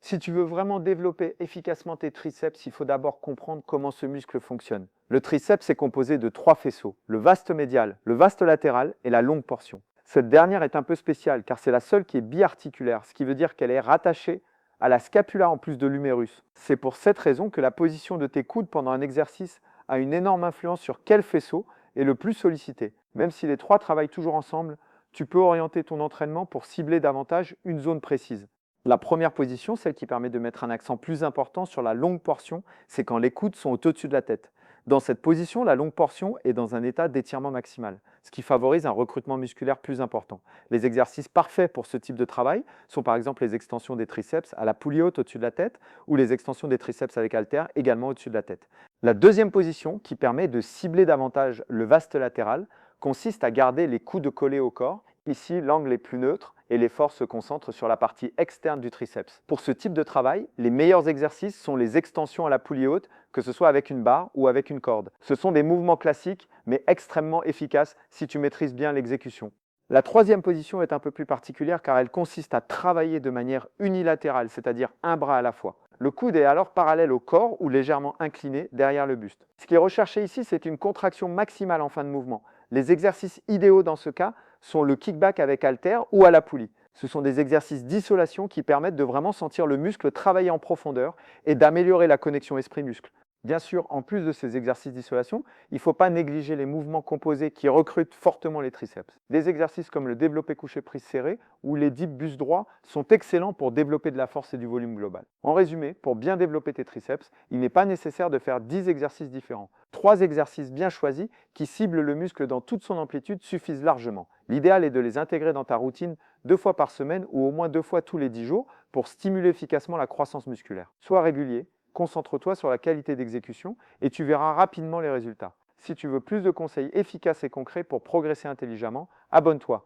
Si tu veux vraiment développer efficacement tes triceps, il faut d'abord comprendre comment ce muscle fonctionne. Le triceps est composé de 3 faisceaux, le vaste médial, le vaste latéral et la longue portion. Cette dernière est un peu spéciale car c'est la seule qui est biarticulaire, ce qui veut dire qu'elle est rattachée à la scapula en plus de l'humérus. C'est pour cette raison que la position de tes coudes pendant un exercice a une énorme influence sur quel faisceau est le plus sollicité. Même si les 3 travaillent toujours ensemble, tu peux orienter ton entraînement pour cibler davantage une zone précise. La première position, celle qui permet de mettre un accent plus important sur la longue portion, c'est quand les coudes sont au-dessus de la tête. Dans cette position, la longue portion est dans un état d'étirement maximal, ce qui favorise un recrutement musculaire plus important. Les exercices parfaits pour ce type de travail sont par exemple les extensions des triceps à la poulie haute au-dessus de la tête ou les extensions des triceps avec haltère également au-dessus de la tête. La deuxième position, qui permet de cibler davantage le vaste latéral, consiste à garder les coudes collés au corps. Ici, l'angle est plus neutre et l'effort se concentre sur la partie externe du triceps. Pour ce type de travail, les meilleurs exercices sont les extensions à la poulie haute, que ce soit avec une barre ou avec une corde. Ce sont des mouvements classiques, mais extrêmement efficaces si tu maîtrises bien l'exécution. La troisième position est un peu plus particulière car elle consiste à travailler de manière unilatérale, c'est-à-dire un bras à la fois. Le coude est alors parallèle au corps ou légèrement incliné derrière le buste. Ce qui est recherché ici, c'est une contraction maximale en fin de mouvement. Les exercices idéaux dans ce cas sont le kickback avec haltère ou à la poulie. Ce sont des exercices d'isolation qui permettent de vraiment sentir le muscle travailler en profondeur et d'améliorer la connexion esprit-muscle. Bien sûr, en plus de ces exercices d'isolation, il ne faut pas négliger les mouvements composés qui recrutent fortement les triceps. Des exercices comme le développé couché prise serré ou les dips buste droit sont excellents pour développer de la force et du volume global. En résumé, pour bien développer tes triceps, il n'est pas nécessaire de faire 10 exercices différents. 3 exercices bien choisis qui ciblent le muscle dans toute son amplitude suffisent largement. L'idéal est de les intégrer dans ta routine 2 fois par semaine ou au moins 2 fois tous les 10 jours pour stimuler efficacement la croissance musculaire. Sois régulier, concentre-toi sur la qualité d'exécution et tu verras rapidement les résultats. Si tu veux plus de conseils efficaces et concrets pour progresser intelligemment, abonne-toi.